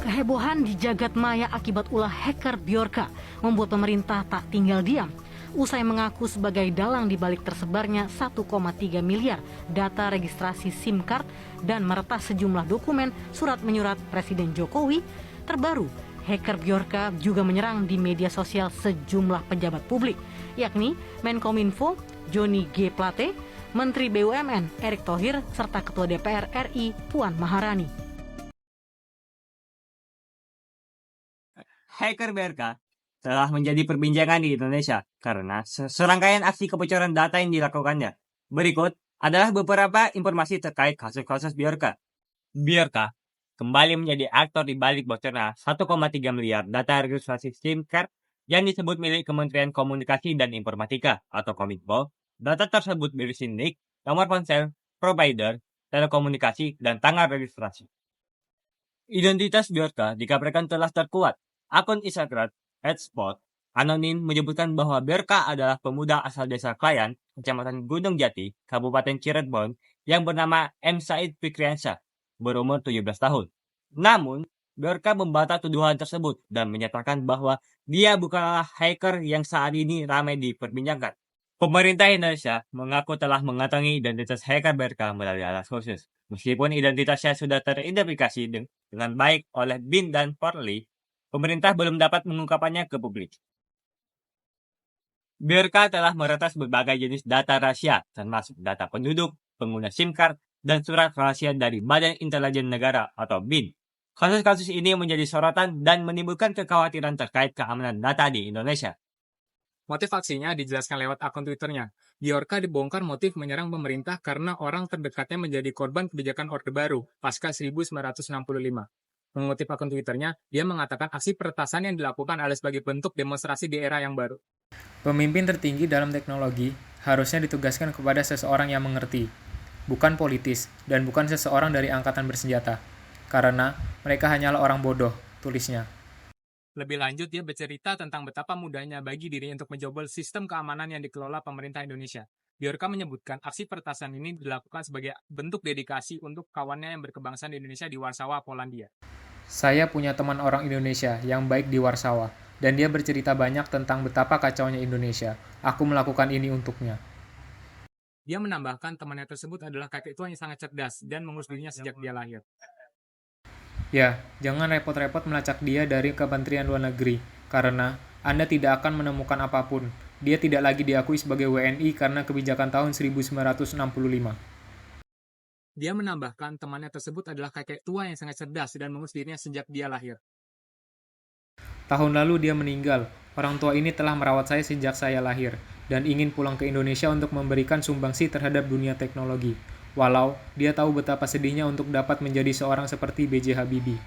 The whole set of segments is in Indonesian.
Kehebohan di jagat maya akibat ulah hacker Bjorka membuat pemerintah tak tinggal diam. Usai mengaku sebagai dalang di balik tersebarnya 1,3 miliar data registrasi SIM card dan meretas sejumlah dokumen surat menyurat Presiden Jokowi, terbaru hacker Bjorka juga menyerang di media sosial sejumlah pejabat publik, yakni Menkominfo Johnny G. Plate, Menteri BUMN Erick Thohir, serta Ketua DPR RI Puan Maharani. Hacker BRK telah menjadi perbincangan di Indonesia karena serangkaian aksi kebocoran data yang dilakukannya. Berikut adalah beberapa informasi terkait kasus-kasus BRK. BRK kembali menjadi aktor di balik bocornya 1,3 miliar data registrasi SIM card yang disebut milik Kementerian Komunikasi dan Informatika atau Kominfo. Data tersebut berisi NIK, nomor ponsel, provider, telekomunikasi, dan tanggal registrasi. Identitas BRK dikabarkan telah terkuat. Akun Instagram @spot anonim menyebutkan bahwa BRK adalah pemuda asal desa Klayan, Kecamatan Gunung Jati, Kabupaten Cirebon, yang bernama M. Said Fikriansyah, berumur 17 tahun. Namun, BRK membantah tuduhan tersebut dan menyatakan bahwa dia bukanlah hacker yang saat ini ramai diperbincangkan. Pemerintah Indonesia mengaku telah mengantongi identitas hacker BRK melalui alat khusus. Meskipun identitasnya sudah teridentifikasi dengan baik oleh BIN dan Polri, pemerintah belum dapat mengungkapkannya ke publik. BRK telah meretas berbagai jenis data rahasia, termasuk data penduduk, pengguna SIM card, dan surat rahasia dari Badan Intelijen Negara atau BIN. Kasus-kasus ini menjadi sorotan dan menimbulkan kekhawatiran terkait keamanan data di Indonesia. Motif aksinya dijelaskan lewat akun Twitternya. Bjorka dibongkar motif menyerang pemerintah karena orang terdekatnya menjadi korban kebijakan Orde Baru pasca 1965. Mengutip akun Twitternya, dia mengatakan aksi peretasan yang dilakukan adalah sebagai bentuk demonstrasi di era yang baru. Pemimpin tertinggi dalam teknologi harusnya ditugaskan kepada seseorang yang mengerti, bukan politis, dan bukan seseorang dari angkatan bersenjata, karena mereka hanyalah orang bodoh, tulisnya. Lebih lanjut, dia bercerita tentang betapa mudahnya bagi dirinya untuk menjobol sistem keamanan yang dikelola pemerintah Indonesia. Bjorka menyebutkan aksi peretasan ini dilakukan sebagai bentuk dedikasi untuk kawannya yang berkebangsaan di Indonesia di Warsawa, Polandia. Saya punya teman orang Indonesia yang baik di Warsawa, dan dia bercerita banyak tentang betapa kacaunya Indonesia. Aku melakukan ini untuknya. Dia menambahkan temannya tersebut adalah kakek tua yang sangat cerdas dan mengurus dirinya sejak dia lahir. Ya, jangan repot-repot melacak dia dari Kementerian Luar Negeri, karena Anda tidak akan menemukan apapun. Dia tidak lagi diakui sebagai WNI karena kebijakan tahun 1965. Dia menambahkan temannya tersebut adalah kakek tua yang sangat cerdas dan mengurus dirinya sejak dia lahir. Tahun lalu dia meninggal. Orang tua ini telah merawat saya sejak saya lahir, dan ingin pulang ke Indonesia untuk memberikan sumbangsi terhadap dunia teknologi. Walau dia tahu betapa sedihnya untuk dapat menjadi seorang seperti B.J. Habibie.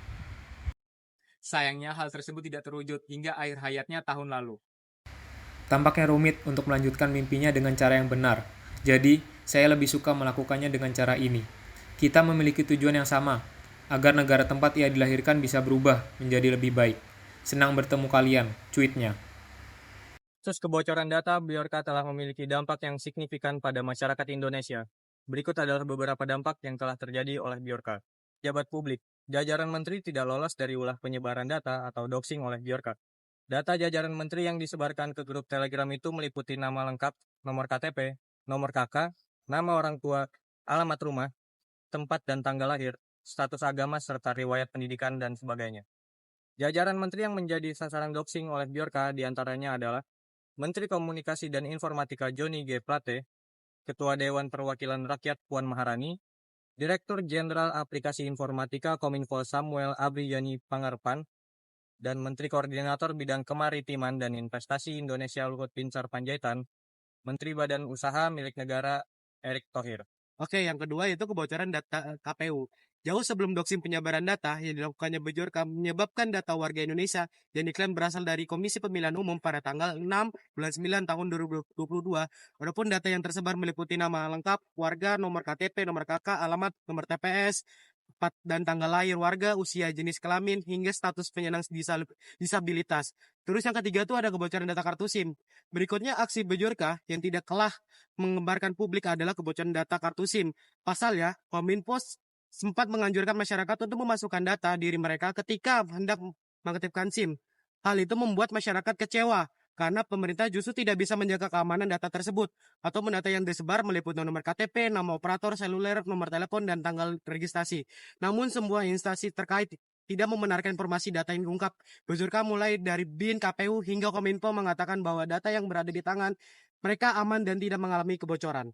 Sayangnya hal tersebut tidak terwujud hingga akhir hayatnya tahun lalu. Tampaknya rumit untuk melanjutkan mimpinya dengan cara yang benar. Jadi, saya lebih suka melakukannya dengan cara ini. Kita memiliki tujuan yang sama, agar negara tempat ia dilahirkan bisa berubah menjadi lebih baik. Senang bertemu kalian, cuitnya. Kasus kebocoran data Bjorka telah memiliki dampak yang signifikan pada masyarakat Indonesia. Berikut adalah beberapa dampak yang telah terjadi oleh Bjorka. Jabat publik, jajaran menteri tidak lolos dari ulah penyebaran data atau doxing oleh Bjorka. Data jajaran menteri yang disebarkan ke grup Telegram itu meliputi nama lengkap, nomor KTP, nomor KK, nama orang tua, alamat rumah, tempat dan tanggal lahir, status agama serta riwayat pendidikan dan sebagainya. Jajaran menteri yang menjadi sasaran doxing oleh Bjorka diantaranya adalah Menteri Komunikasi dan Informatika Johnny G. Plate, Ketua Dewan Perwakilan Rakyat Puan Maharani, Direktur Jenderal Aplikasi Informatika Kominfo Samuel Abriani Pangarpan, dan Menteri Koordinator Bidang Kemaritiman dan Investasi Indonesia Luhut Binsar Panjaitan, Menteri Badan Usaha Milik Negara Erick Thohir. Oke, yang kedua itu kebocoran data KPU. Jauh sebelum doxing penyebaran data yang dilakukannya Bjorka menyebabkan data warga Indonesia yang diklaim berasal dari Komisi Pemilihan Umum pada tanggal 6 bulan 9 tahun 2022. Walaupun data yang tersebar meliputi nama lengkap warga, nomor KTP, nomor KK, alamat, nomor TPS, tempat dan tanggal lahir warga, usia, jenis kelamin, hingga status penyandang disabilitas. Terus yang ketiga itu ada kebocoran data kartu SIM. Berikutnya aksi Bjorka yang tidak kalah mengembarkan publik adalah kebocoran data kartu SIM. Pasalnya, Kominfo sempat menganjurkan masyarakat untuk memasukkan data diri mereka ketika hendak mengaktifkan SIM. Hal itu membuat masyarakat kecewa karena pemerintah justru tidak bisa menjaga keamanan data tersebut atau data yang disebar meliputi nomor KTP, nama operator seluler, nomor telepon, dan tanggal registrasi. Namun semua instansi terkait tidak membenarkan informasi data yang diungkap. Bujurka mulai dari BIN, KPU, hingga Kominfo mengatakan bahwa data yang berada di tangan mereka aman dan tidak mengalami kebocoran.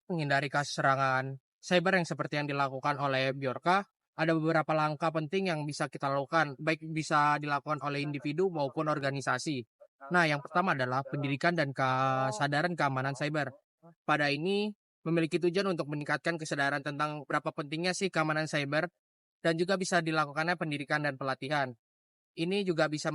Menghindari kasus serangan cyber yang seperti yang dilakukan oleh Bjorka, ada beberapa langkah penting yang bisa kita lakukan, baik bisa dilakukan oleh individu maupun organisasi. Nah, yang pertama adalah pendidikan dan kesadaran keamanan cyber. Pada ini memiliki tujuan untuk meningkatkan kesadaran tentang berapa pentingnya sih keamanan cyber dan juga bisa dilakukannya pendidikan dan pelatihan. Ini juga bisa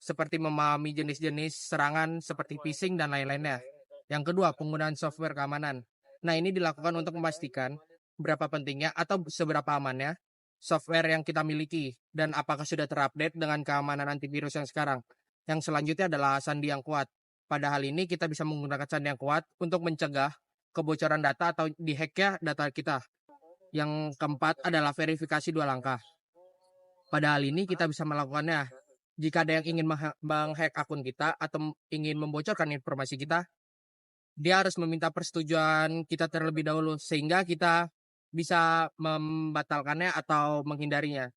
seperti memahami jenis-jenis serangan seperti phishing dan lain-lainnya. Yang kedua, penggunaan software keamanan. Nah, ini dilakukan untuk memastikan berapa pentingnya atau seberapa amannya software yang kita miliki dan apakah sudah terupdate dengan keamanan antivirus yang sekarang. Yang selanjutnya adalah sandi yang kuat. Pada hal ini kita bisa menggunakan sandi yang kuat untuk mencegah kebocoran data atau dihacknya data kita. Yang keempat adalah verifikasi 2 langkah. Pada hal ini kita bisa melakukannya jika ada yang ingin menghack akun kita atau ingin membocorkan informasi kita, dia harus meminta persetujuan kita terlebih dahulu sehingga kita bisa membatalkannya atau menghindarinya.